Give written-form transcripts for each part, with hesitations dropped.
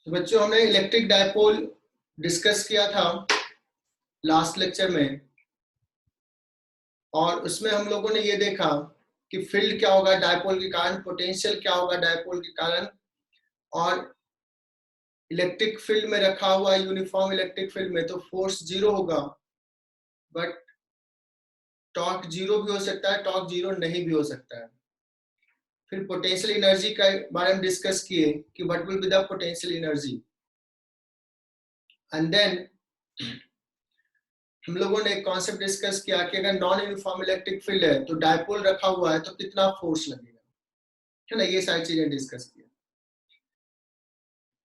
तो बच्चों हमने इलेक्ट्रिक डायपोल डिस्कस किया था लास्ट लेक्चर में, और उसमें हम लोगों ने ये देखा कि फील्ड क्या होगा डायपोल के कारण, पोटेंशियल क्या होगा डायपोल के कारण, और इलेक्ट्रिक फील्ड में रखा हुआ यूनिफॉर्म इलेक्ट्रिक फील्ड में तो फोर्स जीरो होगा, बट टॉर्क जीरो भी हो सकता है, टॉर्क जीरो नहीं भी हो सकता है। फिर पोटेंशियल एनर्जी के बारे में डिस्कस किए कि what will be the potential energy, and then हम लोगों ने एक कॉन्सेप्ट डिस्कस किया कि अगर नॉन यूनिफॉर्म इलेक्ट्रिक फील्ड है तो डायपोल रखा हुआ है तो कितना फोर्स लगेगा, है ना। ये सारी चीजें डिस्कस किया।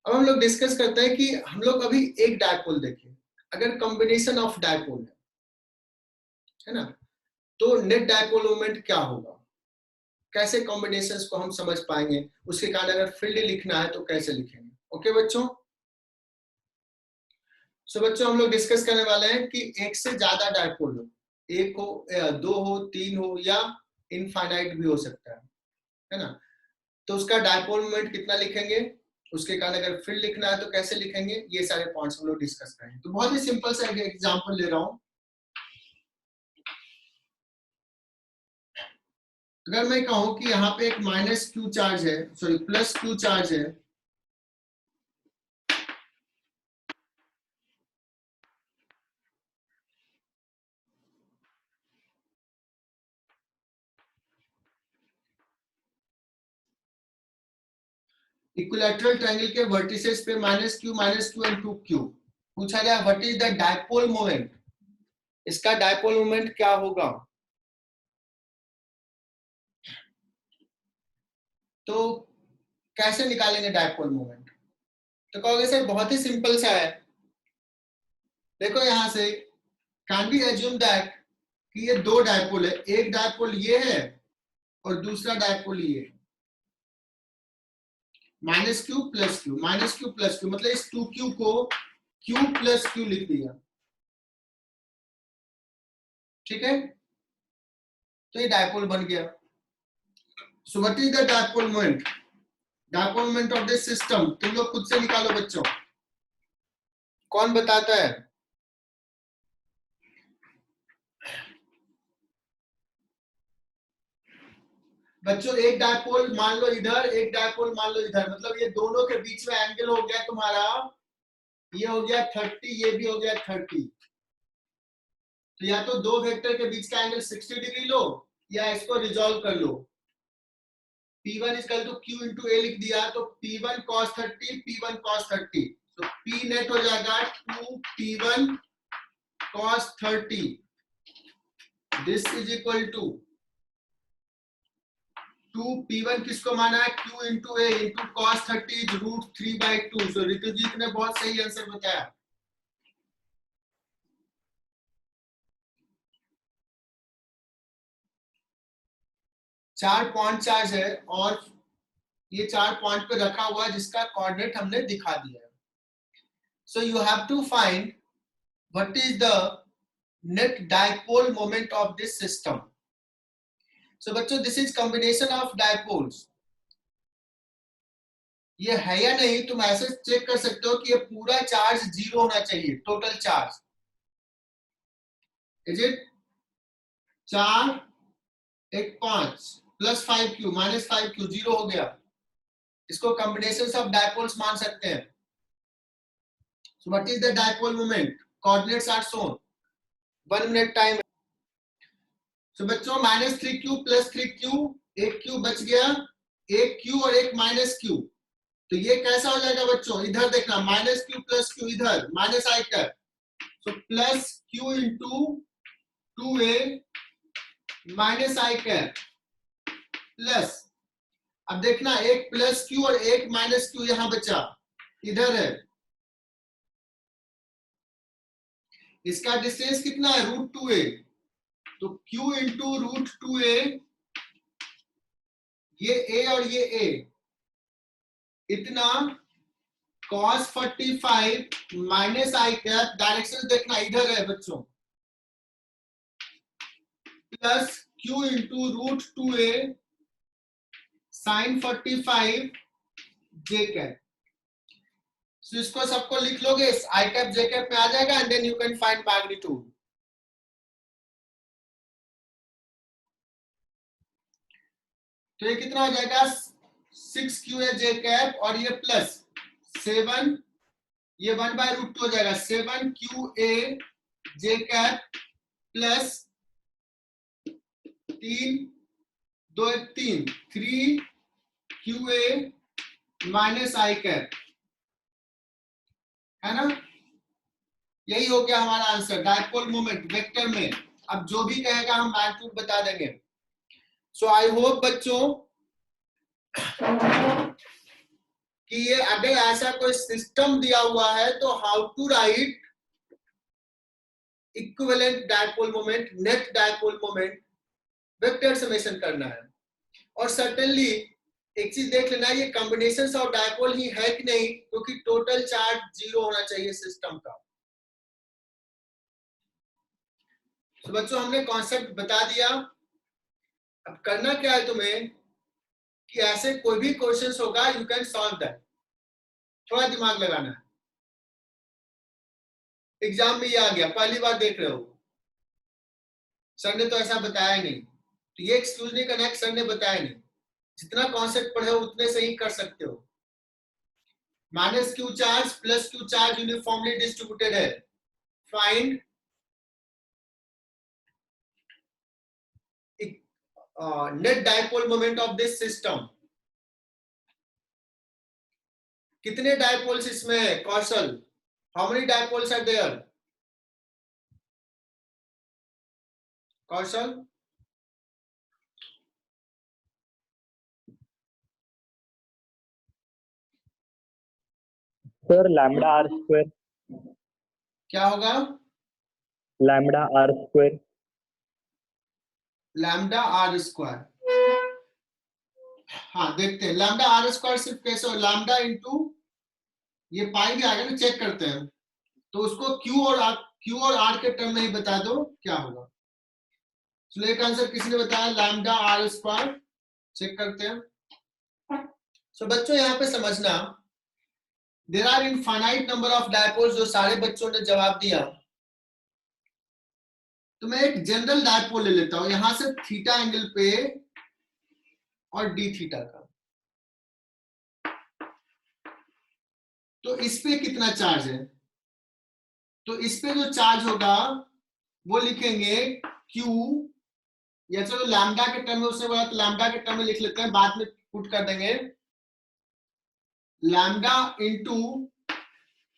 अब हम लोग डिस्कस करते हैं कि हम लोग अभी एक डायपोल देखें, अगर कॉम्बिनेशन ऑफ डायपोल है ना, तो नेट डायपोल मोमेंट क्या होगा, कैसे कॉम्बिनेशंस को हम समझ पाएंगे, उसके कारण अगर फील्ड लिखना है तो कैसे लिखेंगे। ओके बच्चों, सो बच्चों हम लोग डिस्कस करने वाले हैं कि एक से ज्यादा डायपोल हो, एक हो, दो हो, तीन हो, या इनफाइनाइट भी हो सकता है ना। तो उसका डायपोल मोमेंट कितना लिखेंगे, उसके कारण अगर फील्ड लिखना है तो कैसे लिखेंगे, ये सारे पॉइंट्स हम लोग डिस्कस करेंगे। तो बहुत ही सिंपल सा एग्जांपल ले रहा हूं। अगर मैं कहूं कि यहाँ पे एक माइनस क्यू चार्ज है, सॉरी प्लस क्यू चार्ज है, इक्विलैटरल ट्रायंगल के वर्टिसेस पे minus Q and two Q, पूछा गया what is the dipole moment, इसका डायपोल मोमेंट क्या होगा। तो कैसे निकालेंगे डायपोल मोमेंट, तो कहोगे सर बहुत ही सिंपल सा है। देखो यहां से कैन बी एज्यूम दैट कि ये दो डायपोल है, एक डायपोल ये है और दूसरा डायपोल ये है, minus Q plus Q, minus Q plus Q, मतलब इस टू क्यू को क्यू प्लस क्यू लिख दिया, ठीक है। तो ये डायपोल बन गया। सो what is the dipole moment, dipole moment of this system तुम लोग खुद से निकालो बच्चों, कौन बताता है। बच्चों एक डायपोल मान लो इधर, एक डायपोल मान लो इधर, मतलब ये दोनों के बीच में एंगल हो गया तुम्हारा, ये हो गया 30, ये भी हो गया 30। तो या तो दो वेक्टर के बीच का एंगल 60 डिग्री लो, या इसको रिजॉल्व कर लो। P1 equal to Q into a लिख दिया तो P1 cos 30, P1 cos 30, तो P नेट हो जाएगा 2P1 cos 30, this is equal to 2P1 किसको माना है, Q into A into cos 30 √3/2। So Ritujeet ने बहुत सही आंसर बताया। चार पॉइंट चार्ज है और ये चार पॉइंट पे रखा हुआ है जिसका कोऑर्डिनेट हमने दिखा दिया है। So you have to find what is the net dipole moment of this system. So बच्चों this is combination of dipoles, ये है या नहीं तुम ऐसे चेक कर सकते हो कि ये पूरा चार्ज जीरो होना चाहिए, टोटल चार्ज इज इट 4 एक 5 plus 5Q minus 5Q zero हो गया, इसको कॉम्बिनेशन ऑफ डायपोल्स मान सकते हैं। So what is the dipole moment, coordinates are shown, 1 minute time. So बच्चों -3Q प्लस 3Q, एक Q बच गया, एक Q और एक माइनस Q, तो ये कैसा हो जाएगा बच्चों, इधर देखना -Q प्लस Q, इधर माइनस आई कर, सो plus Q into 2a minus I कर प्लस, अब देखना एक प्लस Q और एक माइनस Q यहां बचा, इधर है, इसका डिस्टेंस कितना है √2a, तो Q इंटू √2a, ये a और ये a, इतना cos 45 minus I cap, direction देखना इधर है बच्चों, plus Q into √2a sin 45 j cap. So इसको सबको लिख लोगे, आई कैप जे कैप में आ जाएगा and then you can find magnitude. तो ये कितना हो जाएगा 6qa जे कैप और ये प्लस 7, ये 1/√2 हो जाएगा 7qa J cap plus 3 minus I cap, है ना। यही हो गया हमारा आंसर डायपोल मोमेंट वेक्टर में। अब जो भी कहेगा हम मैग्नीट्यूड बता देंगे। सो आई होप बच्चों कि ये अगर ऐसा कोई सिस्टम दिया हुआ है तो how to write equivalent dipole moment, net dipole moment vector summation करना है। और सर्टेनली एक चीज देख लेना, ये कॉम्बिनेशन ऑफ डायपोल ही है कि नहीं, क्योंकि टोटल चार्ज 0 होना चाहिए सिस्टम का। तो बच्चों हमने कॉन्सेप्ट बता दिया। अब करना क्या है तुम्हें कि ऐसे कोई भी क्वेश्चंस होगा यू कैन सॉल्व दैट, थोड़ा दिमाग लगाना है। एग्जाम में ये आ गया, पहली बार देख रहे हो, सर ने तो ऐसा बताया नहीं, तो ये एक्सक्यूज नहीं करना है कि सर ने बताया नहीं। जितना कॉन्सेप्ट पढ़े हो उतने से ही कर सकते हो। Minus Q charge plus Q charge uniformly distributed है। Find net dipole moment of this system. कितने डायपोल्स इसमें है Kaushal? How many dipoles are there Kaushal? Sir lambda R square. क्या होगा? Lambda R square. Lambda R square. हाँ देखते हैं lambda R square सिर्फ कैसे हो, लैम्डा इंटू ये पाई भी आएगा ना, चेक करते हैं। तो उसको क्यू और आर के टर्म में ही बता दो क्या होगा। चलो एक आंसर किसी ने बताया लैम्डा आर स्क्वायर, चेक करते हैं। सो बच्चों यहाँ पे समझना, there are infinite number of dipoles, जो सारे बच्चों ने जवाब दिया। तो मैं एक जनरल डायपोल ले लेता हूं यहां से थीटा एंगल पे और डी थीटा का। तो इस पे कितना चार्ज है? तो इस पे जो चार्ज होगा वो लिखेंगे Q, या चलो लैम्डा के टर्म में उसने बोला तो लैम्डा के टर्म में लिख लेते हैं, बाद में पुट कर देंगे lambda into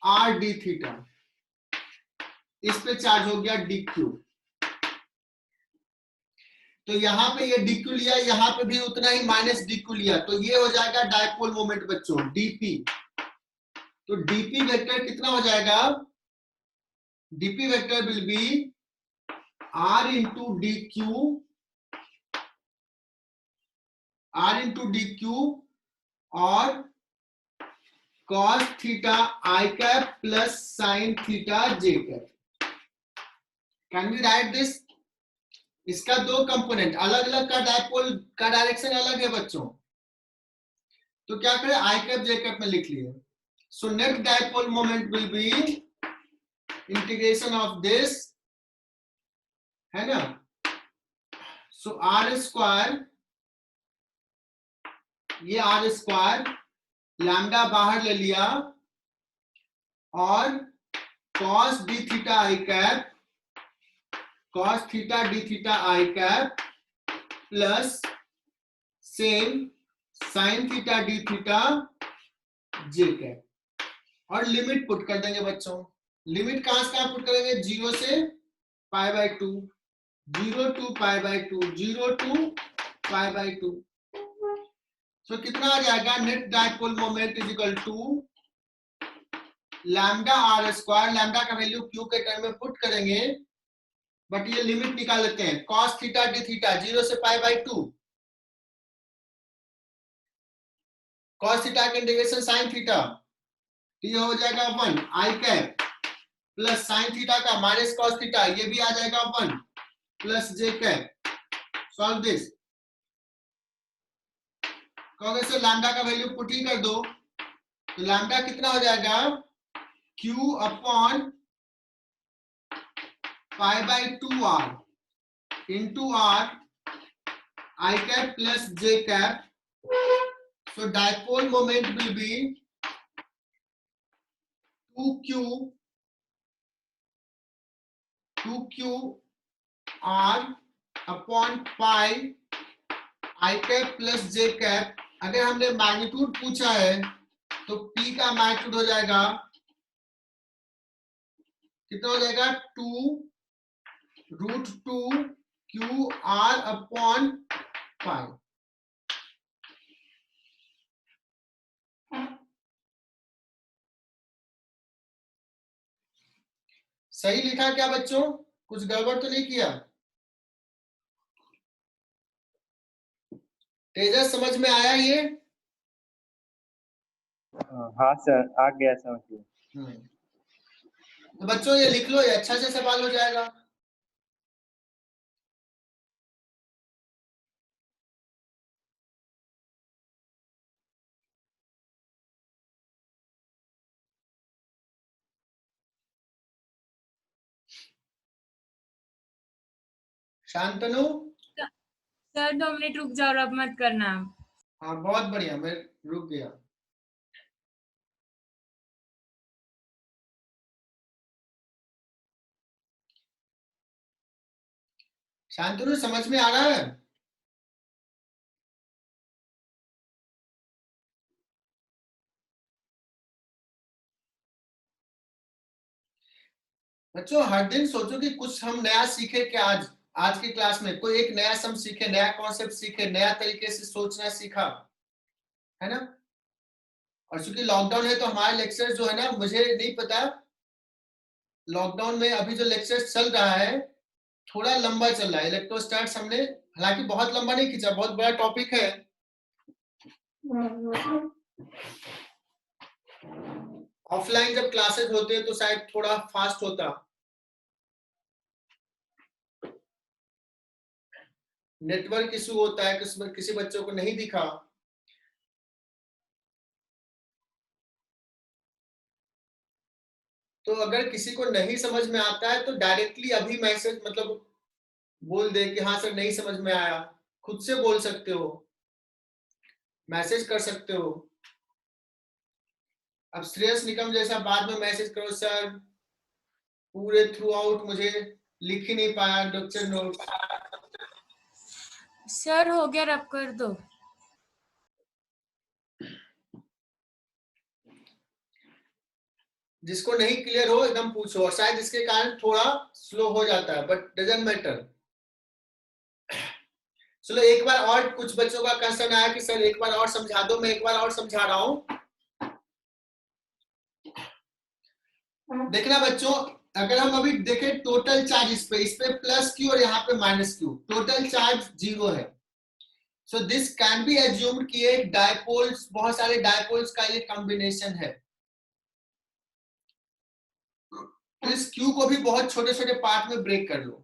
R D theta. इस पे चार्ज हो गया DQ। तो यहाँ पे ये DQ लिया, यहाँ पे भी उतना ही माइनस DQ लिया, तो ये हो जाएगा डायपोल मोमेंट बच्चों DP। तो DP वेक्टर कितना हो जाएगा? DP vector will be R into DQ और cos theta I cap plus sin theta J cap. Can we write this? इसका दो कंपोनेंट अलग अलग का डायपोल का डायरेक्शन अलग है बच्चों, तो क्या करें I कैप J कैप में लिख लिए। So net dipole moment will be integration of this, है ना। सो आर स्क्वायर, ये आर स्क्वायर, लैम्डा बाहर ले लिया और cos d theta I cap, cos theta d theta I cap plus same sin theta d theta j cap, और limit put कर देंगे बच्चों। लिमिट कहां से कहां पुट करेंगे? 0 से π/2, 0 to π/2, 0 to π/2। सो कितना आ जाएगा? Net dipole moment is equal to lambda R square, lambda का वैल्यू क्यू के टर्म में पुट करेंगे, बट ये लिमिट निकाल लेते हैं। cos थीटा डी थीटा 0 से π/2, cos थीटा का इंटीग्रेशन sin थीटा, तो ये हो जाएगा 1 I cap plus sin theta का माइनस cos थीटा, ये भी आ जाएगा 1 plus j cap. Solve this, कहोगे से लैम्डा का वैल्यू पुट ही कर दो, तो लैम्डा कितना हो जाएगा, Q upon pi by 2r into r I cap plus j cap. So dipole moment will be 2q r upon pi I cap plus j cap. अगर हमने मैग्नीट्यूड पूछा है तो p का मैग्नीट्यूड हो जाएगा, कितना हो जाएगा, 2√2 QR अपॉन पाई। सही लिखा क्या बच्चों, कुछ गड़बड़ तो नहीं किया? तेजस समझ में आया ये? हाँ सर, आ गया समझ में। तो बच्चों ये लिख लो, ये अच्छा से सवाल हो जाएगा। शांतनु, सर 2 मिनट रुक जाओ, अब मत करना। हाँ बहुत बढ़िया, मैं रुक गया। शांतनु समझ में आ रहा है? बच्चों हर दिन सोचो कि कुछ हम नया सीखे क्या, आज की क्लास में कोई एक नया सम सीखे, नया कॉन्सेप्ट सीखे, नया तरीके से सोचना सीखा है ना। और चूंकि लॉकडाउन है तो हमारे लेक्चर जो है ना, मुझे नहीं पता लॉकडाउन में अभी जो लेक्चर चल रहा है थोड़ा लंबा चल रहा है। इलेक्ट्रोस्टैट्स हमने हालांकि बहुत लंबा नहीं खींचा, बहुत बड़ा टॉपिक है। ऑफलाइन जब क्लासेस होते हैं तो शायद थोड़ा फास्ट होता, नेटवर्क इशू होता है, किसी बच्चों को नहीं दिखा। तो अगर किसी को नहीं समझ में आता है तो डायरेक्टली अभी मैसेज मतलब बोल दे कि हाँ सर नहीं समझ में आया, खुद से बोल सकते हो, मैसेज कर सकते हो। अब श्रेयस निकम जैसा बाद में मैसेज करो, सर पूरे थ्रू आउट मुझे लिख ही नहीं पाया लेक्चर नोट। सर हो गया, रब कर दो। जिसको नहीं क्लियर हो एकदम पूछो, और शायद इसके कारण थोड़ा स्लो हो जाता है, बट डजंट मैटर। चलो एक बार और, कुछ बच्चों का क्वेश्चन आया कि सर एक बार और समझा दो, मैं एक बार और समझा रहा हूं। देखना बच्चों, अगर हम अभी देखें टोटल चार्ज इस पे प्लस क्यू और यहाँ पे माइनस क्यू, टोटल चार्ज 0 है। So this can be assumed कि एक डायपोल्स, बहुत सारे डायपोल्स का ये कॉम्बिनेशन है। तो इस क्यू को भी बहुत छोटे छोटे पार्ट में ब्रेक कर लो।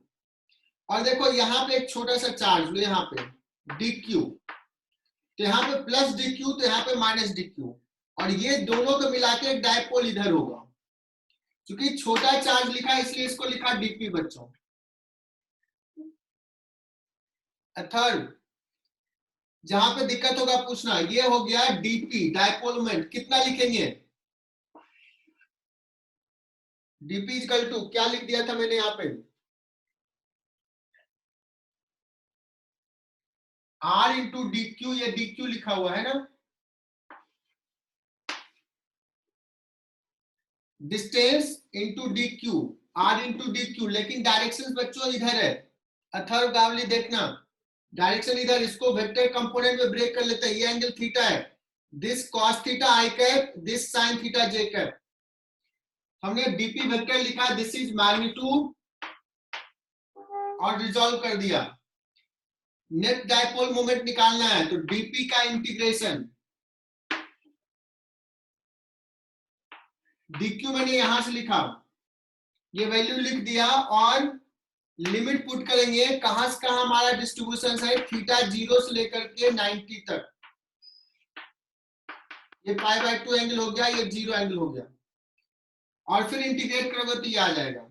और देखो यहाँ पे एक छोटा सा चार्ज लो, यहाँ पे डी क्यू, तो यहाँ पे प्लस डी क्यू, तो यहाँ पे माइनस डी क्यू, और ये दोनों को मिला के एक डायपोल इधर होगा। क्योंकि छोटा चार्ज लिखा है इसलिए इसको लिखा डीपी बच्चों। थर्ड जहां पे दिक्कत होगा पूछना, ये हो गया डीपी डायपोल मोमेंट, कितना लिखेंगे, डीपी इक्वल टू क्या लिख दिया था मैंने यहाँ पे, आर इंटू डी क्यू, ये डी क्यू लिखा हुआ है ना, distance into D Q, R into D Q, लेकिन डायरेक्शन बच्चों इधर है। अथर्व गावली देखना, डायरेक्शन इधर, इसको वेक्टर कंपोनेंट में ब्रेक कर लेते हैं। ये एंगल थीटा है, this cos theta I cap, this sine theta J cap. हमने डीपी वेक्टर लिखा, दिस इज मैग्नीट्यूड, और रिजॉल्व कर दिया। नेट डायपोल मोमेंट निकालना है तो डीपी का इंटीग्रेशन, डीक्यू मैंने यहां से लिखा, ये वैल्यू लिख दिया, और लिमिट पुट करेंगे, कहां से कहां हमारा डिस्ट्रीब्यूशन है, थीटा 0 से लेकर के 90 तक। ये π/2 एंगल हो गया, ये 0 एंगल हो गया, और फिर इंटीग्रेट करोगे तो ये आ जाएगा।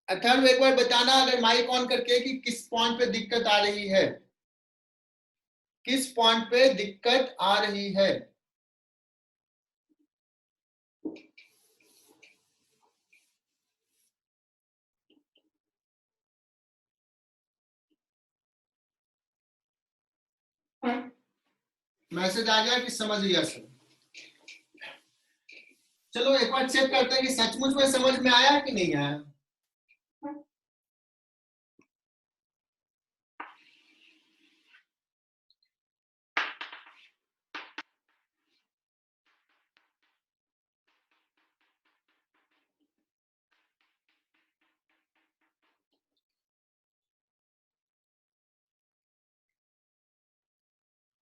अथर्व एक बार बताना अगर माइक ऑन करके कि किस पॉइंट पे दिक्कत आ रही है, किस पॉइंट पे दिक्कत आ रही है। मैसेज आ गया कि समझ लिया सब। चलो एक बार चेक करते हैं कि सचमुच में समझ में आया कि नहीं आया।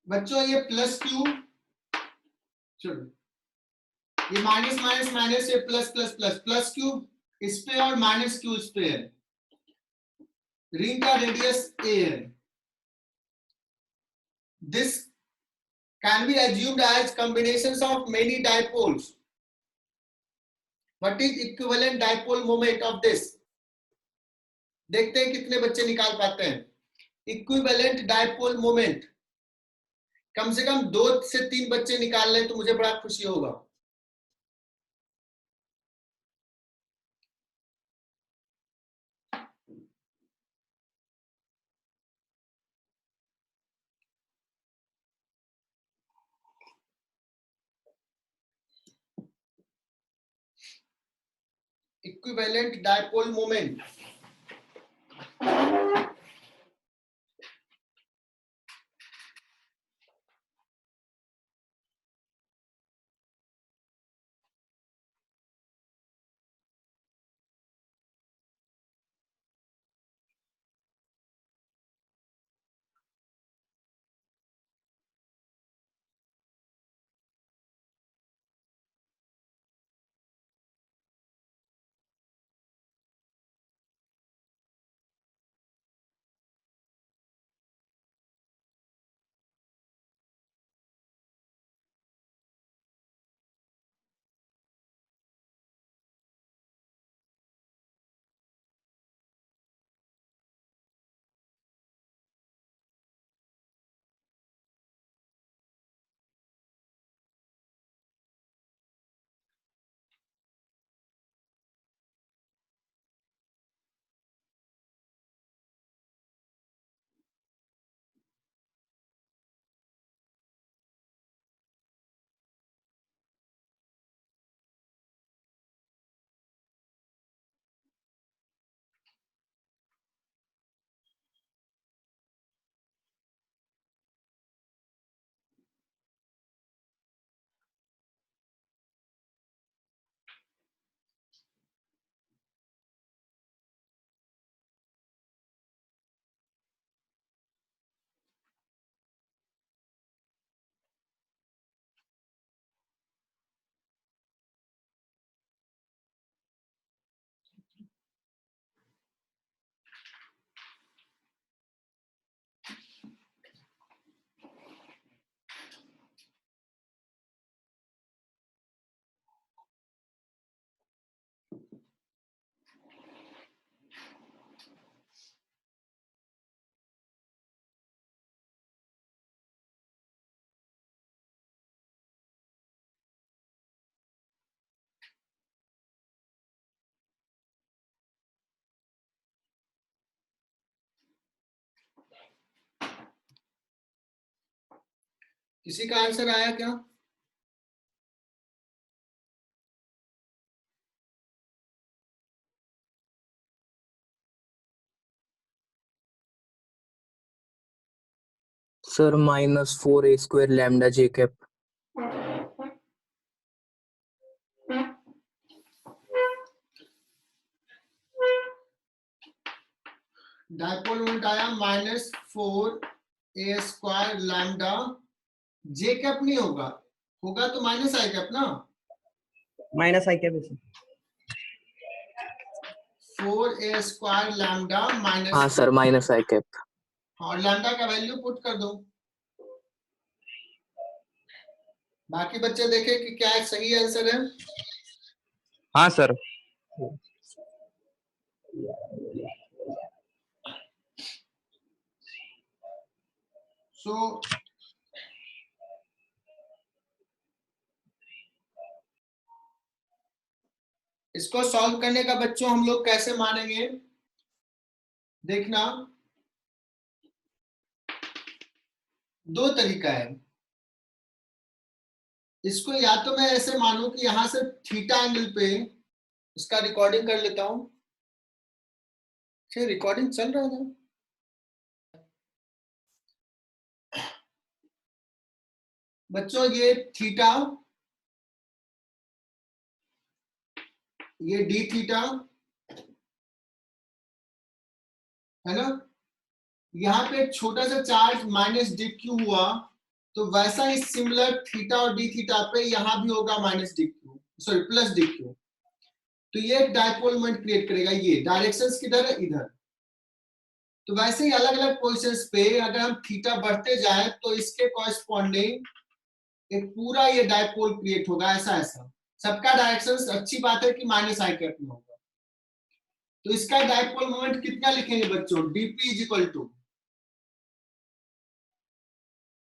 बच्चों ये प्लस क्यू, चलो ये माइनस माइनस माइनस, ये plus plus plus, plus cube इस पे और माइनस क्यू इस पे है। रिंग का रेडियस a है। This can be assumed as combinations of many dipoles. What is equivalent dipole moment of this? देखते हैं कितने बच्चे निकाल पाते हैं। इक्विवेलेंट डाइपोल मोमेंट कम से कम 2 से 3 बच्चे निकाल लें तो मुझे बड़ा खुशी होगा। इक्विवेलेंट डाइपोल मोमेंट, किसी का आंसर आया क्या? सर -4a² लैम्डा जे कैप। डाइपोल मोमेंट आया -4a² लैम्डा जे कैप नहीं होगा, होगा तो माइनस आई कैप ना, minus I cap 4a² lambda minus. हाँ सर, माइनस आई कैप। और लैम्डा का वैल्यू पुट कर दो। बाकी बच्चे देखें कि क्या सही आंसर है। हाँ सर। सो इसको सॉल्व करने का बच्चों हम लोग कैसे मानेंगे, देखना दो तरीका है। इसको या तो मैं ऐसे मानूं कि यहां से थीटा एंगल पे, इसका रिकॉर्डिंग कर लेता हूं। रिकॉर्डिंग चल रहा था। बच्चों ये थीटा, ये डी थीटा है ना, यहाँ पे एक छोटा सा चार्ज माइनस डी क्यू हुआ, तो वैसा ही सिमिलर थीटा और डी थीटा पे यहाँ भी होगा minus D Q, sorry plus D Q. तो ये एक डायपोल मोमेंट क्रिएट करेगा। ये डायरेक्शंस किधर है, इधर। तो वैसे ही अलग अलग पोजिशंस पे अगर हम थीटा बढ़ते जाए तो इसके कॉरेस्पॉन्डिंग एक पूरा ये डायपोल क्रिएट होगा, ऐसा ऐसा। सबका डायरेक्शंस अच्छी बात है कि माइनस आई कैप में होगा। तो इसका डायपोल मोमेंट कितना लिखेंगे बच्चों, DP is equal to,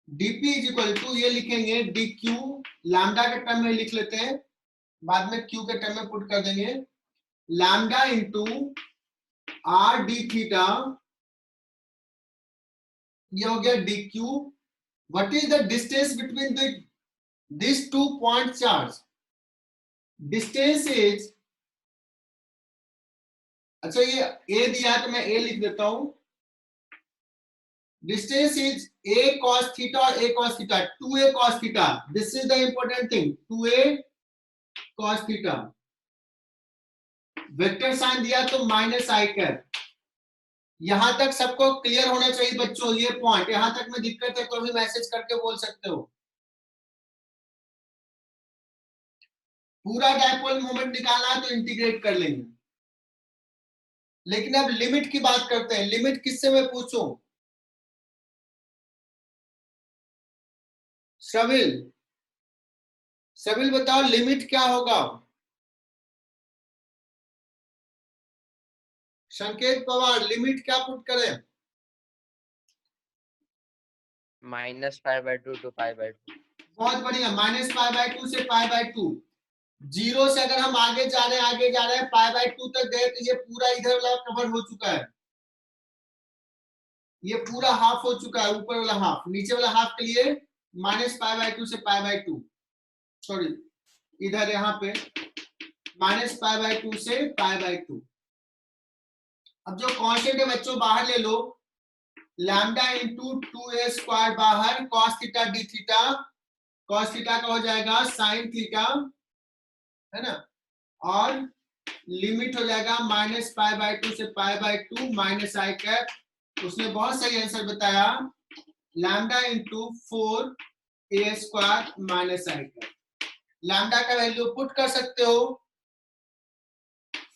DP is equal to ये लिखेंगे डी क्यू, लैम्डा के टर्म में लिख लेते हैं, बाद में क्यू के टर्म में पुट कर देंगे, lambda into R D theta, ये हो गया D Q. What is the distance between this two point charge, distance is, अच्छा ये ए दिया है तो मैं ए लिख देता हूं, distance is A cos theta और A cos theta, 2a cos theta, this is the important thing, 2a cos theta. Vector sign दिया तो माइनस आई कैप। यहां तक सबको क्लियर होना चाहिए बच्चों, ये पॉइंट यहां तक में दिक्कत है तो भी मैसेज करके बोल सकते हो। पूरा डायपोल मोमेंट निकालना है तो इंटीग्रेट कर लेंगे, लेकिन अब लिमिट की बात करते हैं। लिमिट किससे मैं पूछूं, श्रविल, श्रविल बताओ लिमिट क्या होगा। संकेत पवार लिमिट क्या पुट करें, -π/2 to π/2। बहुत बढ़िया, -π/2 से π/2। जीरो से अगर हम आगे जा रहे हैं, आगे जा रहे हैं π/2 तक गए तो ये पूरा इधर वाला कवर हो चुका है, ये पूरा हाफ हो चुका है, ऊपर वाला हाफ। नीचे वाला हाफ के लिए -π/2 से π/2, सॉरी इधर यहाँ पे -π/2 से π/2। अब जो कांस्टेंट है बच्चों बाहर ले लो, लैम्डा इंटू 2a स्क्वायर बाहर, cos theta D theta, cos theta का हो जाएगा sin थीटा, है ना, और लिमिट हो जाएगा -π/2 से π/2 माइनस आई कैप। उसने बहुत सही आंसर बताया, lambda into 4a square minus I cap. Lambda का वैल्यू पुट कर सकते हो,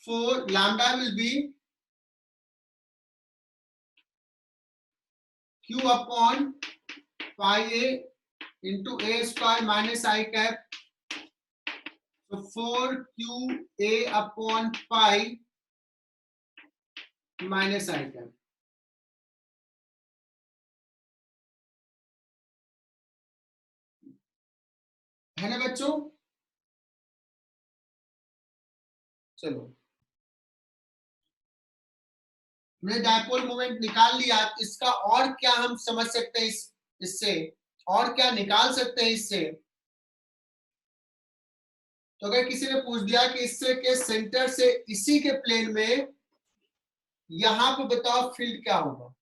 4 lambda will be q upon pi a into a square minus I cap, तो 4qa upon pi minus I cap, है ना बच्चों। चलो हमने डायपोल मोमेंट निकाल लिया, इसका और क्या हम समझ सकते हैं, इससे और क्या निकाल सकते हैं इससे। तो अगर किसी ने पूछ दिया कि इससे के सेंटर से इसी के प्लेन में यहां पे बताओ फील्ड क्या होगा,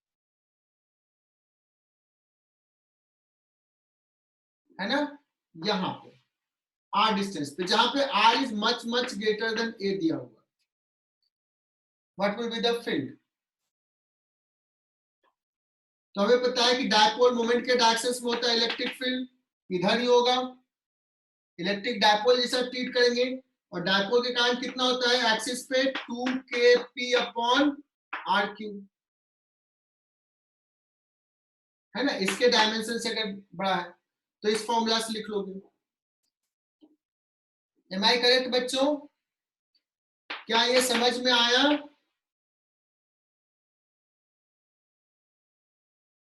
है ना, यहां पे r डिस्टेंस पे, जहां पे r is much much greater than a दिया हुआ, what will be the field. तो हमें पता है कि डायपोल मोमेंट के डायरेक्शंस में होता है इलेक्ट्रिक फील्ड, इधर ही होगा, इलेक्ट्रिक डायपोल जैसा ट्रीट करेंगे। और डायपोल के कारण कितना होता है एक्सिस पे, 2kp अपॉन r3, है ना, इसके डायमेंशन से अगर बड़ा है तो इस फॉर्मूला से लिख लोगे। एम आई करेक्ट बच्चों? क्या ये समझ में आया?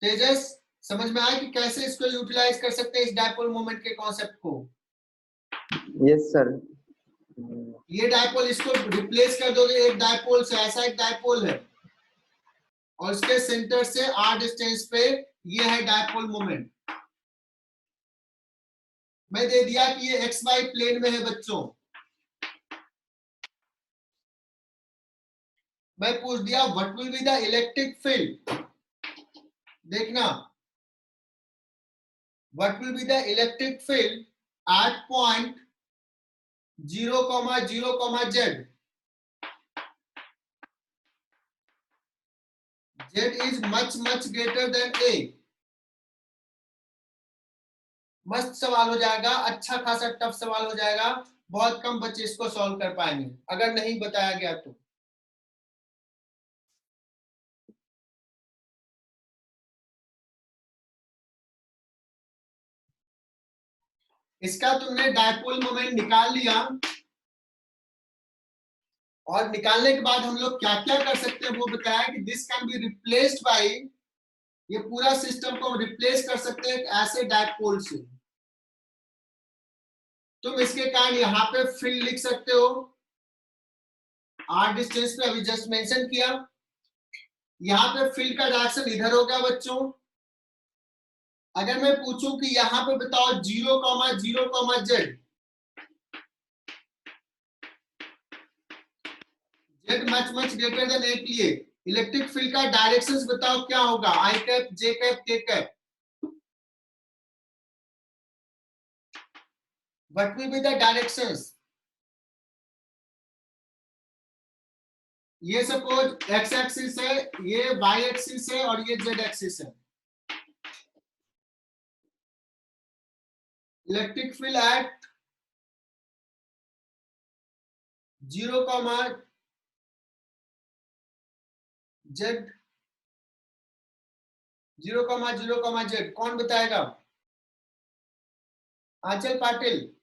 तेजस, समझ में आया कि कैसे इसको यूटिलाइज कर सकते हैं इस डायपोल मोमेंट के कॉन्सेप्ट को? Yes sir. ये डायपोल, इसको रिप्लेस कर दोगे एक डायपोल से, ऐसा एक डायपोल है और इसके सेंटर से r डिस्टेंस पे ये है डायपोल मोमेंट। मैं दे दिया कि ये एक्स वाई प्लेन में है बच्चों। मैं पूछ दिया what will be the electric field, देखना what will be the electric field at point 0, 0, z is much greater than a। मस्त सवाल हो जाएगा, अच्छा खासा टफ सवाल हो जाएगा, बहुत कम बच्चे इसको सॉल्व कर पाएंगे अगर नहीं बताया गया तो। इसका तुमने डायपोल मोमेंट निकाल लिया और निकालने के बाद हम लोग क्या क्या कर सकते हैं वो बताया कि this can be replaced by, ये पूरा सिस्टम को हम रिप्लेस कर सकते हैं ऐसे डायपोल से। तुम इसके कारण यहाँ पे फील्ड लिख सकते हो r डिस्टेंस पे, अभी जस्ट मेंशन किया। यहाँ पे फील्ड का डायरेक्शन इधर हो गया बच्चों। अगर मैं पूछूं कि यहाँ पे बताओ 0, 0, z much greater than a के लिए इलेक्ट्रिक फील्ड का डायरेक्शंस बताओ क्या होगा, आई कैप, जे कैप, के cap. What will be the directions? ये सपोज एक्स एक्सिस है, ये वाई एक्सिस है और ये जेड एक्सिस है। Electric field eight 0, Z, 0, Z, कौन बताएगा? आंचल Patil.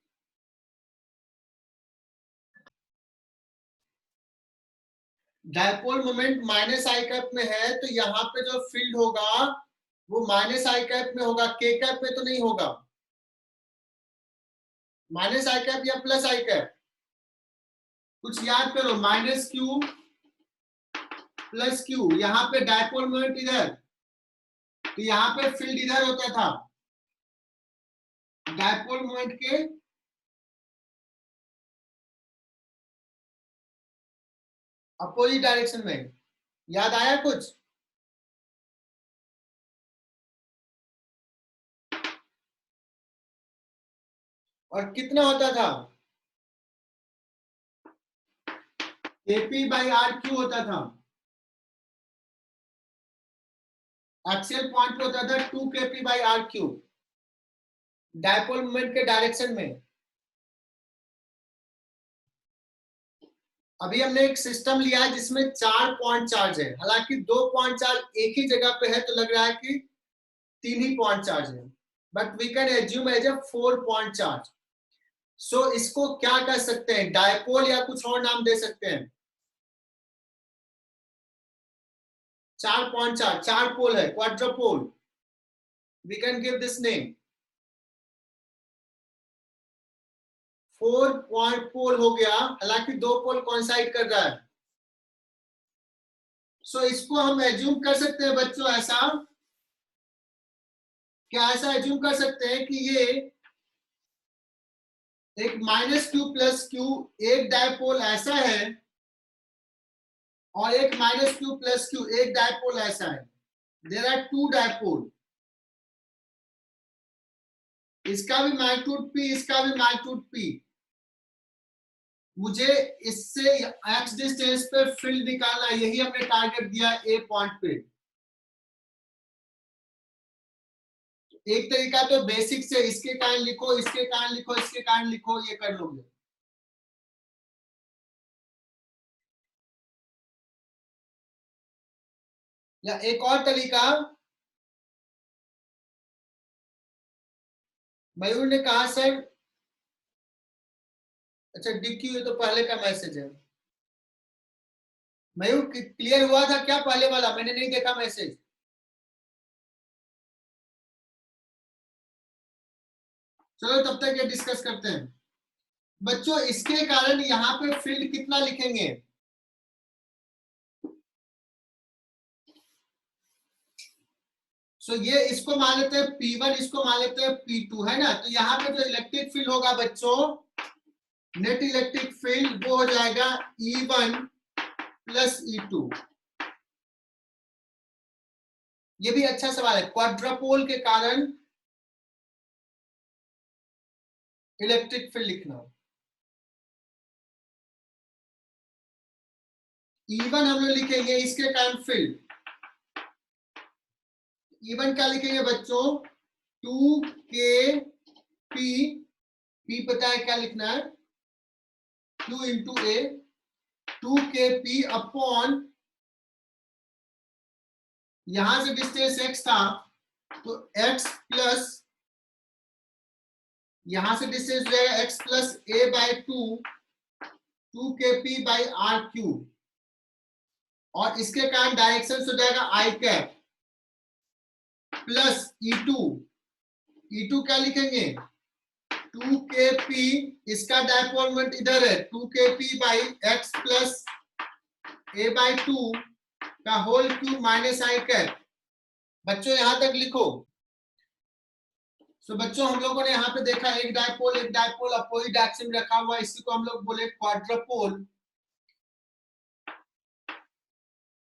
Dipole moment minus I cap में है तो यहाँ पे जो फील्ड होगा वो माइनस आई कैप में होगा, के कैप में तो नहीं होगा। माइनस आई कैप या प्लस आई कैप, कुछ याद करो, माइनस क्यू प्लस क्यू। यहाँ पे डायपोल मोमेंट इधर, तो यहाँ पे फील्ड इधर होता था डायपोल मोमेंट के अपोजिट डायरेक्शन में। याद आया कुछ? और कितना होता था? KP/RQ होता था। एक्सियल पॉइंट पे होता था 2 KP/RQ डायपोल मोमेंट के डायरेक्शन में। अभी हमने एक सिस्टम लिया है जिसमें 4 पॉइंट चार्ज है, हालांकि 2 पॉइंट चार्ज एक ही जगह पे है तो लग रहा है कि 3 ही पॉइंट चार्ज है, but we can assume as a 4 point charge. So इसको क्या कह सकते हैं, डायपोल या कुछ और नाम दे सकते हैं? 4 पॉइंट चार्ज, 4 पोल है, quadrupole, we can give this name. 4 point pole हो गया, हालांकि 2 पोल कोइंसाइड कर रहा है। सो इसको हम एज्यूम कर सकते हैं बच्चों ऐसा, क्या ऐसा एज्यूम कर सकते हैं कि ये एक माइनस क्यू प्लस क्यू एक डायपोल ऐसा है और एक माइनस क्यू प्लस क्यू एक डायपोल ऐसा है। देयर आर 2 डायपोल, इसका भी मैग्नीट्यूड P, इसका भी मैग्नीट्यूड P। मुझे इससे x डिस्टेंस पे फील्ड निकालना है, यही हमने टारगेट दिया है A पॉइंट पे। एक तरीका तो बेसिक से इसके कारण लिखो, इसके कारण लिखो, इसके कारण लिखो, ये कर लोगे। या एक और तरीका, मयूर ने कहा सर अच्छा DQ ये तो पहले का मैसेज है। मयूर क्लियर हुआ था क्या पहले वाला? मैंने नहीं देखा मैसेज। चलो तब तक ये डिस्कस करते हैं बच्चों। इसके कारण यहाँ पे फील्ड कितना लिखेंगे? सो ये इसको मान लेते हैं P1, इसको मान लेते हैं P2, है ना। तो यहाँ पे जो इलेक्ट्रिक फील्ड होगा बच्चों, नेट इलेक्ट्रिक फील्ड वो हो जाएगा E1 प्लस E2। ये भी अच्छा सवाल है। क्वाड्रपोल के कारण इलेक्ट्रिक फील्ड लिखना। E1 हम लोग लिखेंगे इसके कारण फील्ड। E1 क्या लिखेंगे बच्चों? 2kP, P पता है क्या लिखना है? Q into A, 2kP upon, यहां से डिस्टेंस x था तो x प्लस, यहां से डिस्टेंस हो जाएगा x plus a by 2kP by R cube, और इसके कारण डायरेक्शन हो जाएगा i कैप प्लस E2 क्या लिखेंगे? 2kP, इसका डायपोल मोमेंट इधर है, 2kP by x plus a by 2 का whole cube minus i cap. बच्चों यहां तक लिखो। सो बच्चों हम लोगों ने यहाँ पे देखा एक डायपोल अपोजिट डायरेक्शन में रखा हुआ है, इसी को हम लोग बोले क्वाड्रपोल।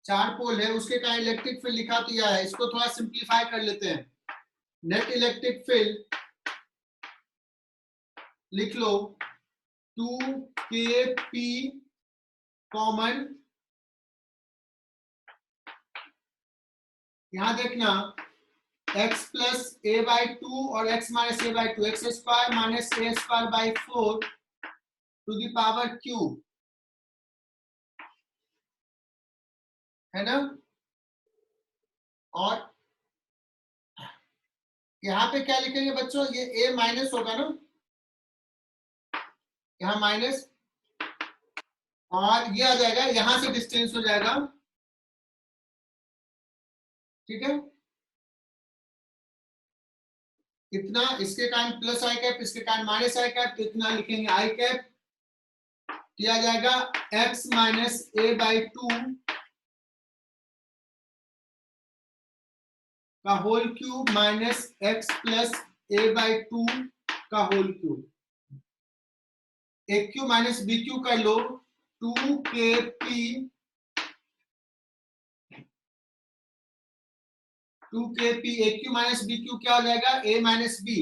4 पोल है, उसके कारण इलेक्ट्रिक फील्ड लिखा दिया है। इसको थोड़ा सिंप्लीफाई कर लेते हैं। नेट इलेक्ट्रिक फील्ड लिख लो 2kP कॉमन, यहां देखना x प्लस a बाई 2 और x minus a by 2, X square minus a square by 4 to the power cube, है ना। और यहाँ पे क्या लिखेंगे बच्चों? ये a माइनस होगा ना, यहाँ माइनस, और ये आ जाएगा, यहां से डिस्टेंस हो जाएगा, ठीक है। इतना, इसके कारण प्लस आई कैप, इसके कारण माइनस आई कैप, तो इतना लिखेंगे आई कैप, किया जाएगा x माइनस a बाई 2 का whole cube minus x plus a by 2 का होल क्यूब। एक क्यू माइनस बी क्यू कर लो, 2kP एक क्यू माइनस बी क्यू क्या हो जाएगा? a minus B.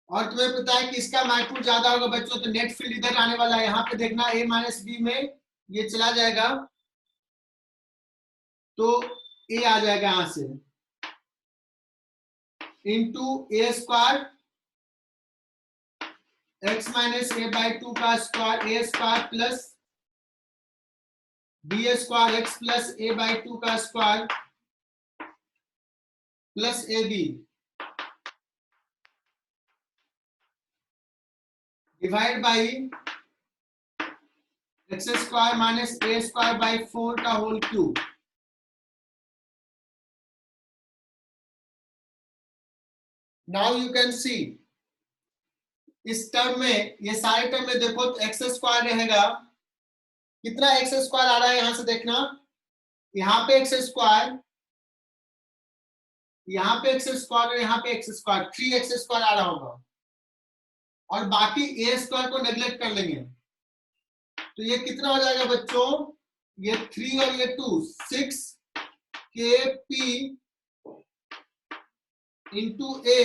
और तुम्हें पता है कि इसका मैग्नीट्यूड ज्यादा होगा बच्चों, तो नेट फील्ड इधर आने वाला है। यहाँ पे देखना a माइनस बी में ये चला जाएगा तो a आ जाएगा यहां से, into a square x minus a by 2 का square, a square plus b square x plus a by 2 का square plus ab divide by X square minus a square by 4 का whole cube. Now you can see इस term में, ये सारे term में देखो तो एक्स स्क्वायर रहेगा। कितना एक्स स्क्वायर आ रहा है यहां से देखना, यहाँ पे एक्स स्क्वायर, यहाँ पे एक्स स्क्वायर और यहाँ पे एक्स स्क्वायर, 3x स्क्वायर आ रहा होगा, और बाकी a स्क्वायर को नेग्लेक्ट कर लेंगे। तो ये कितना हो जाएगा बच्चों? ये 3 और ये 2, 6kP into a,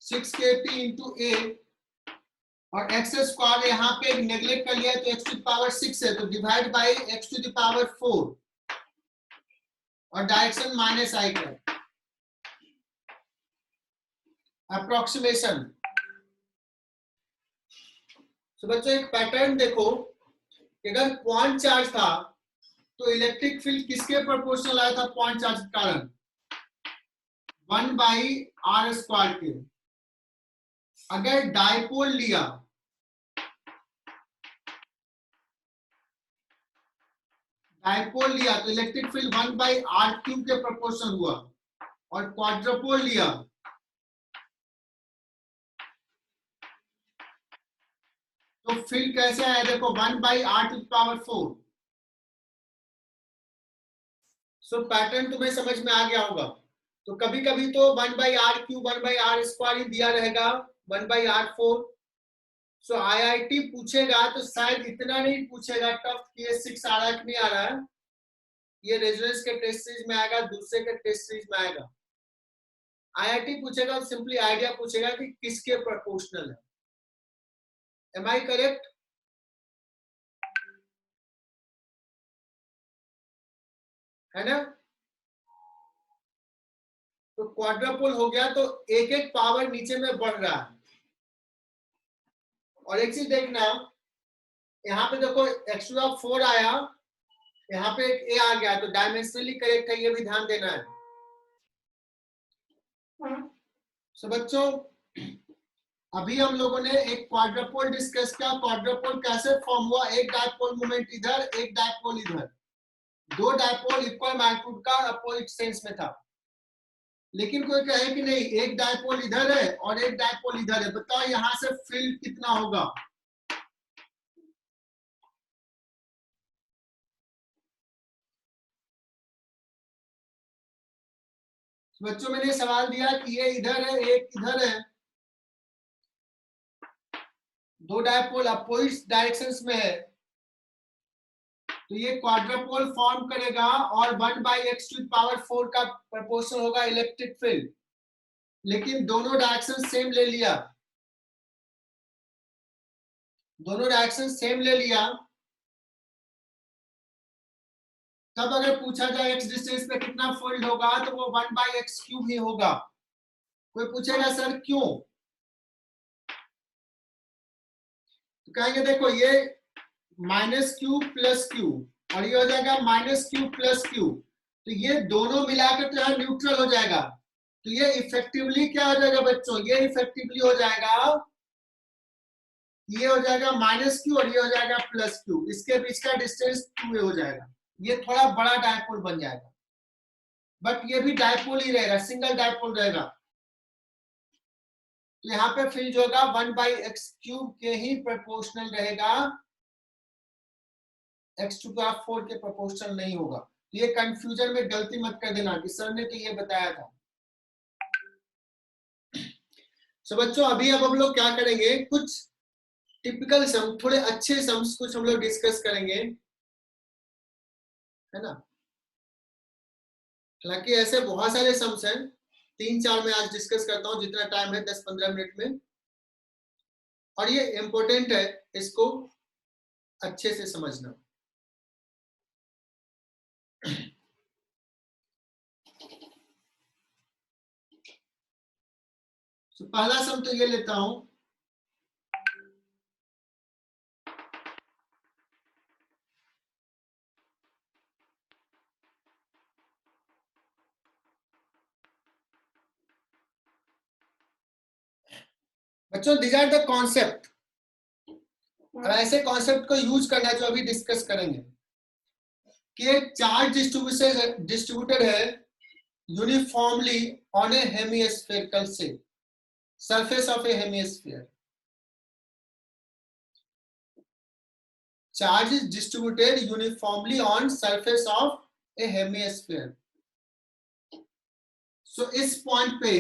6kP into a, और एक्स स्क्वायर यहाँ पे नेग्लेक्ट कर लिया है तो x टू द पावर 6 है, तो divide by x to the power 4, और डायरेक्शन माइनस आई का अप्रोक्सीमेशन। तो बच्चों एक पैटर्न देखो, अगर पॉइंट चार्ज था तो इलेक्ट्रिक फील्ड किसके प्रोपोर्शनल आया था? पॉइंट चार्ज के कारण 1 बाई आर स्क्वायर के। अगर डायपोल लिया, तो इलेक्ट्रिक फील्ड 1/r³ के प्रोपोर्शनल हुआ, और क्वाड्रपोल लिया तो फील्ड कैसे आया, देखो 1/r⁴। सो पैटर्न तुम्हें समझ में आ गया होगा। तो कभी कभी तो 1/r³ 1/r² ही दिया रहेगा, 1/r⁴। सो IIT पूछेगा तो शायद इतना नहीं पूछेगा टफ कि ये 6 आ रहा है कि नहीं आ रहा है, ये रेजोनेंस के टेस्ट सीरीज में आएगा, दूसरे के टेस्ट सीरीज में आएगा। IIT पूछेगा तो सिंपली आइडिया पूछेगा कि किसके प्रोपोर्शनल है। Am I correct? है ना? तो क्वाड्रपोल हो गया तो एक एक पावर नीचे में बढ़ रहा है। और एक चीज देखना, यहाँ पे देखो x⁴ आया, यहाँ पे एक a आ गया, तो डायमेंशनली करेक्ट है, ये भी ध्यान देना है। सो बच्चों, अभी हम लोगों ने एक क्वाड्रपोल डिस्कस किया। क्वाड्रपोल कैसे फॉर्म हुआ, एक डायपोल मोमेंट इधर, एक डायपोल इधर, दो डायपोल इक्वल मैग्नीट्यूड का अपोजिट सेंस में था। लेकिन कोई कहे कि नहीं, एक डायपोल इधर है और एक डायपोल इधर है, बताओ यहां से फील्ड कितना होगा? बच्चों मैंने सवाल दिया कि ये इधर है, एक इधर है, दो डायपोल अपोजिट डायरेक्शंस में है, तो ये क्वाड्रपोल फॉर्म करेगा और 1/x⁴ का प्रोपोर्शन होगा इलेक्ट्रिक फील्ड। लेकिन दोनों डायरेक्शन सेम ले लिया, तब अगर पूछा जाए x डिस्टेंस पे कितना फील्ड होगा तो वो 1/x³ ही होगा। कोई पूछेगा सर क्यों, तो कहेंगे देखो ये -q + q और ये हो जाएगा -q + q, तो ये दोनों मिलाकर तो यहाँ न्यूट्रल हो जाएगा। तो ये इफेक्टिवली क्या हो जाएगा बच्चों, ये इफेक्टिवली हो जाएगा, ये हो जाएगा -q और ये हो जाएगा +q, इसके बीच का डिस्टेंस 2a हो जाएगा। ये थोड़ा बड़ा डायपोल बन जाएगा, बट ये भी डायपोल ही रहेगा, सिंगल डायपोल रहेगा। तो यहाँ पे फील्ड होगा 1/x³ के ही प्रोपोर्शनल रहेगा, x⁴ के प्रोपोर्शनल नहीं होगा। तो ये कंफ्यूजन में गलती मत कर देना कि सर ने तो ये बताया था। सो बच्चों, अभी अब हम लोग क्या करेंगे, कुछ टिपिकल सम, थोड़े अच्छे सम्स कुछ हम लोग डिस्कस करेंगे, है ना। हालांकि ऐसे बहुत सारे सम्स हैं, 3-4 में आज डिस्कस करता हूं, जितना टाइम है 10-15 मिनट में, और ये इंपॉर्टेंट है, इसको अच्छे से समझना। तो पहला सम तो ये लेता हूं, बच्चों दीज आर द कॉन्सेप्ट, और ऐसे कॉन्सेप्ट को यूज करना जो अभी डिस्कस करेंगे, कि एक चार्ज डिस्ट्रीब्यूटेड है uniformly on A hemispherical surface of A hemisphere. Charge is distributed uniformly on surface of a hemisphere. So इस पॉइंट पे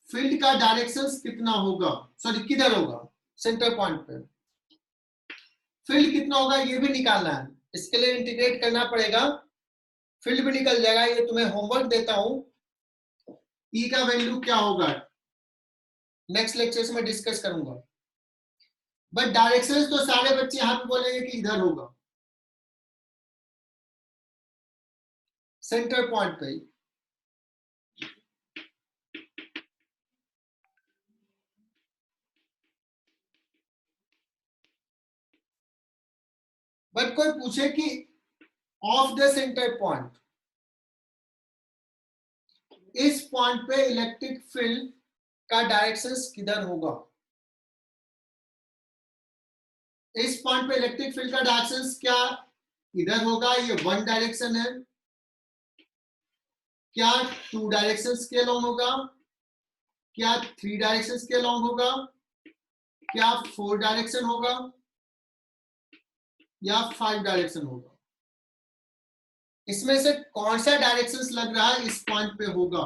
फील्ड का डायरेक्शन कितना होगा, सॉरी किधर होगा, सेंटर पॉइंट पे फील्ड कितना होगा ये भी निकालना है। इसके लिए इंटीग्रेट करना पड़ेगा, फील्ड भी निकल जाएगा। ये तुम्हें होमवर्क देता हूं, E का वैल्यू क्या होगा नेक्स्ट लेक्चर में डिस्कस करूंगा, बट डायरेक्शन तो सारे बच्चे यहाँ पे बोलेंगे कि इधर होगा, सेंटर पॉइंट पे। बट कोई पूछे कि ऑफ द सेंटर पॉइंट, इस पॉइंट पे इलेक्ट्रिक फील्ड का डायरेक्शन किधर होगा? इस पॉइंट पे इलेक्ट्रिक फील्ड का डायरेक्शन क्या इधर होगा? ये वन डायरेक्शन है। क्या टू डायरेक्शन के अलोंग होगा? क्या थ्री डायरेक्शन के अलोंग होगा? क्या फोर डायरेक्शन होगा या फाइव डायरेक्शन होगा? इसमें से कौन सा डायरेक्शन लग रहा है इस पॉइंट पे होगा?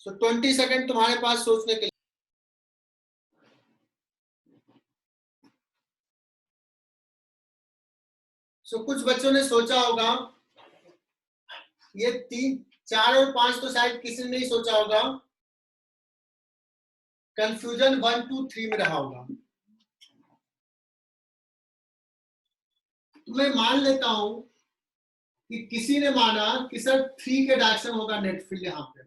सो 20 सेकंड तुम्हारे पास सोचने के लिए। सो कुछ बच्चों ने सोचा होगा, ये 3, 4 और 5 तो शायद किसी ने नहीं सोचा होगा। कंफ्यूजन 1, 2, 3 में रहा होगा। तो मैं मान लेता हूं कि किसी ने माना कि सर 3 के डायरेक्शन होगा नेट फील्ड यहां पे,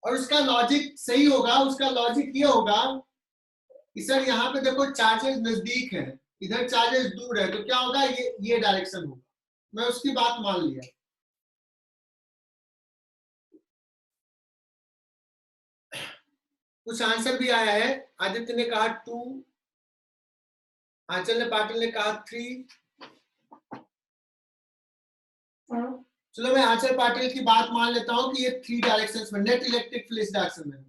और उसका लॉजिक सही होगा। उसका लॉजिक ये होगा कि सर यहाँ पे देखो चार्जेस नजदीक है, इधर चार्जेस दूर है, तो क्या होगा? ये डायरेक्शन होगा। मैं उसकी बात मान लिया। कुछ आंसर भी आया है। आदित्य ने कहा 2, आंचल ने पाटिल ने कहा 3। चलो मैं आंचल पाटिल की बात मान लेता हूं कि ये 3 डायरेक्शंस में नेट इलेक्ट्रिक फील्ड इस डायरेक्शन में।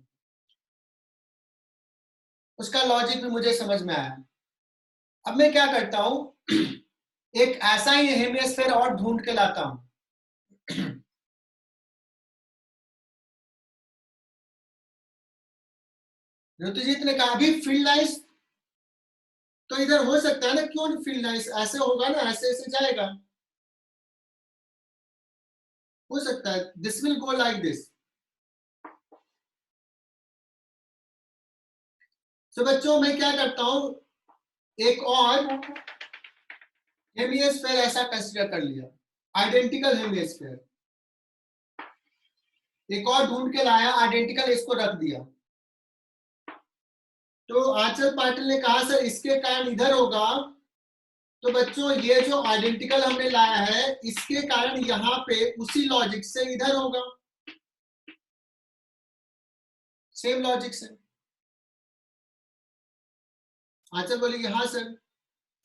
उसका लॉजिक भी मुझे समझ में आया। अब मैं क्या करता हूं, एक ऐसा ही हेमिस्फीयर और ढूंढ के लाता हूं। ऋतुजीत ने कहा अभी फील्ड लाइंस तो इधर हो सकता है ना, क्यों नहीं? फील्ड लाइंस ऐसे होगा ना, ऐसे ऐसे जाएगा, हो सकता है। This will go like this. तो बच्चों मैं क्या करता हूं, एक और हेमिस्फीयर ऐसा कंसीडर कर लिया, आइडेंटिकल हेमिस्फीयर। एक और ढूंढ के लाया, आइडेंटिकल, इसको रख दिया। तो आंचल पाटिल ने कहा सर इसके कारण इधर होगा। तो बच्चों ये जो आइडेंटिकल हमने लाया है, इसके कारण यहाँ पे उसी लॉजिक से इधर होगा, सेम लॉजिक से। आंचल बोलेगी हाँ सर।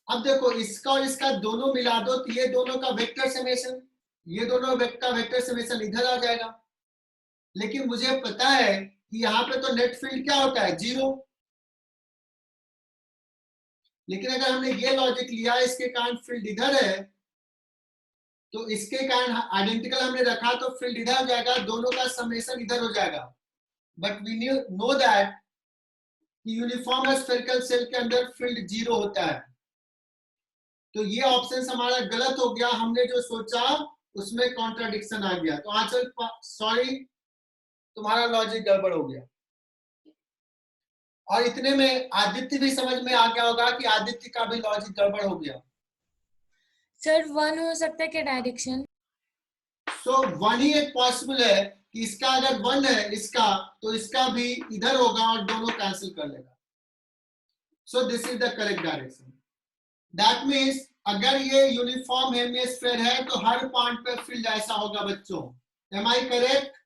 अब देखो इसका और इसका दोनों मिला दो तो ये दोनों का वेक्टर समेशन, ये दोनों का वेक्टर समेशन इधर आ जाएगा। लेकिन मुझे पता है कि यहाँ पे तो नेट फील्ड क्या होता है? 0। लेकिन अगर हमने ये लॉजिक लिया इसके कारण फील्ड इधर है, तो इसके कारण आइडेंटिकल हमने रखा तो फील्ड इधर हो जाएगा, दोनों का समेशन इधर हो जाएगा। बट वी नो दैट कि यूनिफॉर्म स्फेरिकल सेल के अंदर फील्ड 0 होता है। तो ये ऑप्शन हमारा गलत हो गया, हमने जो सोचा उसमें कॉन्ट्राडिक्शन आ गया। तो आंचल सॉरी, तुम्हारा लॉजिक गड़बड़ हो गया। और इतने में आदित्य भी समझ में आ गया होगा कि आदित्य का भी लॉजिक गड़बड़ हो गया। सर 1 हो सकता है क्या डायरेक्शन? सो 1 ही एक पॉसिबल है कि इसका अगर 1 है इसका, तो इसका भी इधर होगा और दोनों कैंसिल कर लेगा। So this is the correct direction. That means अगर ये यूनिफॉर्म हेमिस्फीयर है तो हर पॉइंट पे फील्ड ऐसा होगा बच्चों। Am I correct?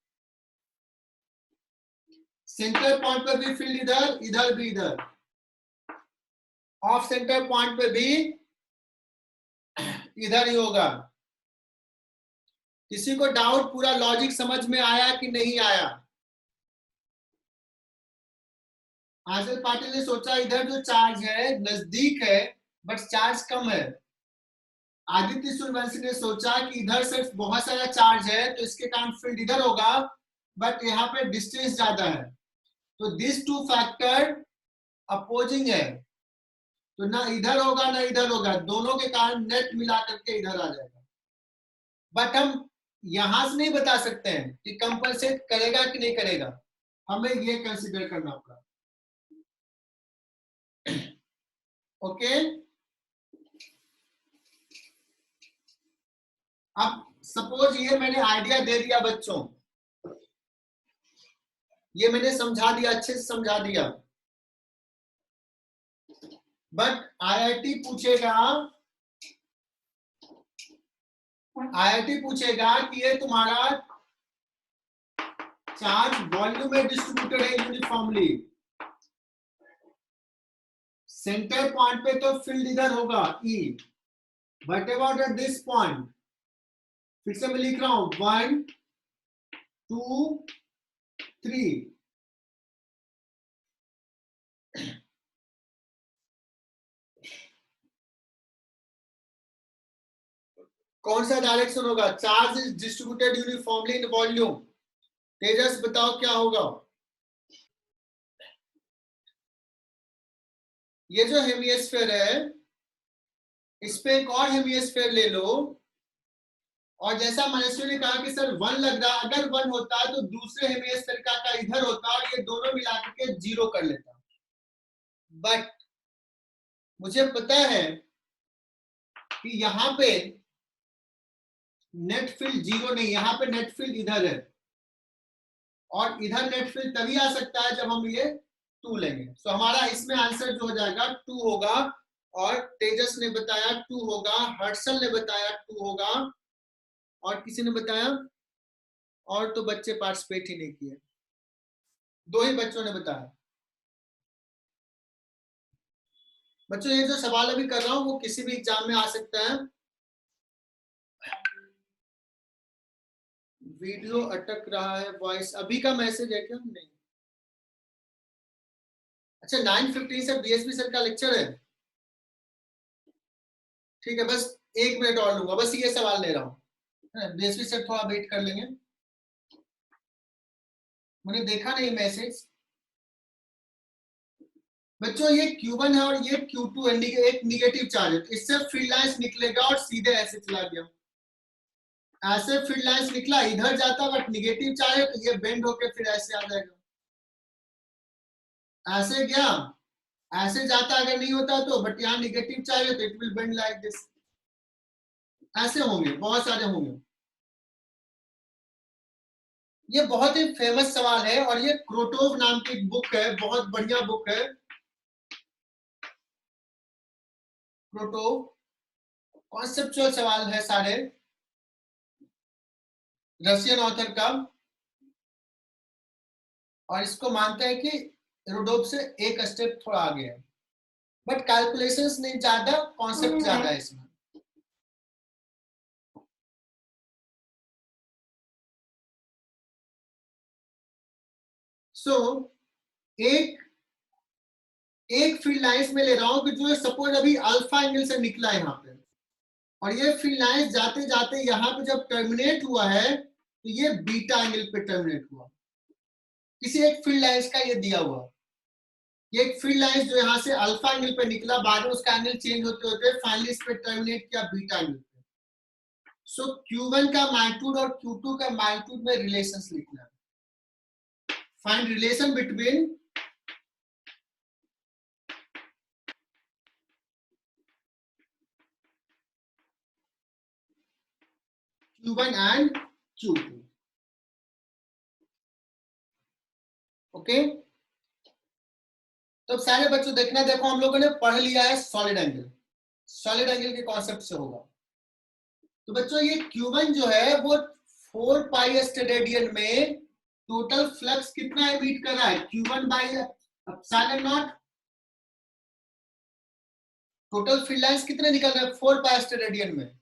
Centre point पे भी फील्ड इधर, इधर भी इधर, ऑफ सेंटर पॉइंट पे भी इधर ही होगा। किसी को डाउट? पूरा लॉजिक समझ में आया कि नहीं आया? आंचल पाटिल ने सोचा इधर जो चार्ज है नजदीक है बट चार्ज कम है। आदित्य सूर्यवंशी ने सोचा कि इधर सिर्फ बहुत सारा चार्ज है तो इसके कारण फील्ड इधर होगा, बट यहाँ पे डिस्टेंस ज्यादा है। तो दिस टू फैक्टर अपोजिंग है, तो ना इधर होगा ना इधर होगा, दोनों के कारण नेट मिला करके इधर आ जाएगा। बट हम यहां से नहीं बता सकते हैं कि कंपनसेट करेगा कि नहीं करेगा, हमें ये कंसीडर करना पड़ा। ओके अब सपोज ये मैंने आइडिया दे दिया बच्चों, ये मैंने समझा दिया, अच्छे से समझा दिया, बट आईआईटी पूछेगा आईआईटी पूछेगा कि ये तुम्हारा चार्ज वॉल्यूम में डिस्ट्रीब्यूटेड है यूनिफॉर्मली, सेंटर पॉइंट पे तो फील्ड इधर होगा E, but about at this point, फिर से मैं लिख रहा हूं 1 2 3, कौन सा डायरेक्शन होगा? Charge is distributed uniformly in volume. Tejas बताओ क्या होगा? ये जो हेमिस्फीयर है, इस पे एक और हेमिस्फीयर ले लो, और जैसा महेश्वरी ने कहा कि सर 1 लग रहा, अगर 1 होता है तो दूसरे हेमिस्फीयर का इधर होता और ये दोनों मिलाकर के 0 कर लेता। बट मुझे पता है कि यहाँ पे नेट फील्ड 0 नहीं, यहाँ पे नेट फील्ड इधर है, और इधर नेट फील्ड तभी आ सकता है जब हम ये 2 लेंगे। तो हमारा इसमें आंसर जो हो जाएगा 2 होगा, और तेजस ने बताया 2 होगा, हर्षल ने बताया 2 होगा, और किसी ने बताया, और तो बच्चे पार्टिसिपेट ही नहीं किए, 2 ही बच्चों ने बताया। बच्चों ये जो सवाल अभी कर रहा हूं वो किसी भी एग्जाम में आ सकता है। वीडियो अटक रहा है, वॉइस अभी का मैसेज है क्या? नहीं। अच्छा 9:15 से बीएसपी सर का लेक्चर है, ठीक है, बस 1 मिनट और लूंगा, बस ये सवाल ले रहा हूँ, बीएसपी सर थोड़ा वेट कर लेंगे। मैंने देखा नहीं मैसेज। बच्चों ये Q1 है और ये Q2 है, एक निगेटिव चार्ज है, इससे फील्ड लाइंस निकलेगा और सीधे ऐसे चला गया, ऐसे फील्ड लाइंस निकला, इधर जाता बट निगेटिव चार्ज है तो ये बेंड होके फिर ऐसे आ जाएगा, ऐसे गया, ऐसे जाता अगर नहीं होता तो, बट यहाँ निगेटिव चार्ज है तो it will bend like this. ऐसे होंगे, बहुत सारे होंगे। ये बहुत ही फेमस सवाल है, और ये क्रोटोव नाम की एक बुक है, बहुत बढ़िया बुक है क्रोटोव, कॉन्सेप्चुअल सवाल है सारे, रशियन ऑथर का, और इसको मानते हैं कि रोडोप से एक स्टेप थोड़ा आगे है, बट कैलकुलेशंस नहीं ज्यादा, कॉन्सेप्ट ज्यादा है इसमें। सो एक फील्ड लाइंस में ले रहा हूं कि जो सपोज अभी अल्फा एंगल से निकला है यहाँ पे, और ये फील्ड लाइंस जाते जाते यहाँ पे जब टर्मिनेट हुआ है तो ये बीटा एंगल पे टर्मिनेट हुआ, किसी एक फील्ड लाइंस का ये दिया हुआ, ये एक फील्ड लाइंस जो यहाँ से अल्फा एंगल पे निकला, बाद में उसका एंगल चेंज होते होते फाइनली इस पे टर्मिनेट किया बीटा एंगल पे। सो Q1 का मैग्नीट्यूड और Q2 का मैग्नीट्यूड में रिलेशंस लिखना है, find relation between Q1 and Q2। Okay, तो सारे बच्चों देखना, देखो हम लोगों ने पढ़ लिया है सॉलिड एंगल, सॉलिड एंगल के कॉन्सेप्ट से होगा। तो बच्चों ये Q1 जो है वो 4 पाई स्टेरेडियन में टोटल फ्लक्स कितना एमिट कर रहा है, Q1 by epsilon not, total field lines कितने निकल रहे हैं 4 पाई स्टेरेडियन में।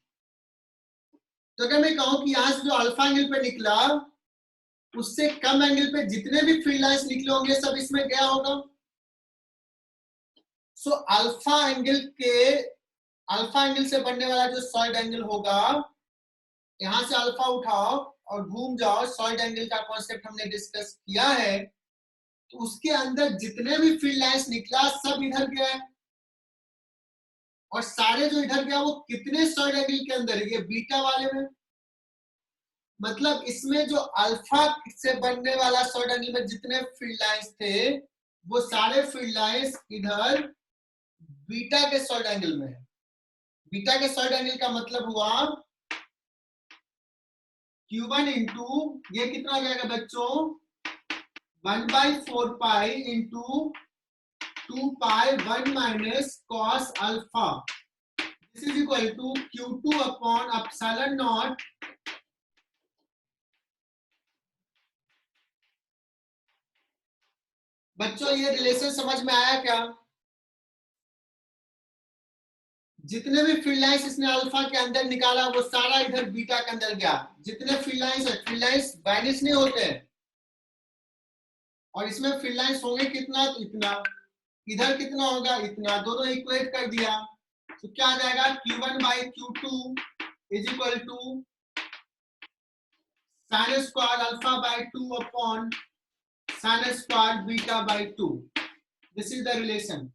तो अगर मैं कहूं कि यहां से जो अल्फा एंगल पे निकला उससे कम एंगल पे जितने भी फील्ड लाइंस निकले होंगे सब इसमें गया होगा। सो अल्फा एंगल से बनने वाला जो सॉलिड एंगल होगा, यहां से अल्फा उठाओ और घूम जाओ, सॉलिड एंगल का कॉन्सेप्ट हमने डिस्कस किया है, तो उसके अंदर जितने भी फील्ड लाइंस निकला सब इधर गया है, और सारे जो इधर गया वो कितने सॉलिड एंगल के अंदर है, ये बीटा वाले में, मतलब इसमें जो अल्फा से बनने वाला सॉलिड एंगल में जितने फील्ड लाइंस थे वो सारे फील्ड लाइंस इधर बीटा के सॉलिड एंगल में है। बीटा के सॉलिड एंगल का मतलब हुआ Q1 इंटू ये कितना आ जाएगा बच्चों 1/4 pi into 2 pi 1 minus cos alpha, this is equal to Q2 upon epsilon naught बच्चों ये रिलेशन समझ में आया क्या? जितने भी फील्ड लाइंस इसने अल्फा के अंदर निकाला वो सारा इधर बीटा के अंदर गया। जितने फील्ड लाइंस है, फील्ड लाइंस वैनिश नहीं होते हैं, और इसमें फील्ड लाइंस होंगे कितना? तो इतना। इधर कितना होगा? इतना। दोनों इक्वेट कर दिया तो क्या आ जाएगा? Q1 by Q2 is equal to sine square alpha by 2 upon sine square beta by 2। This is the relation.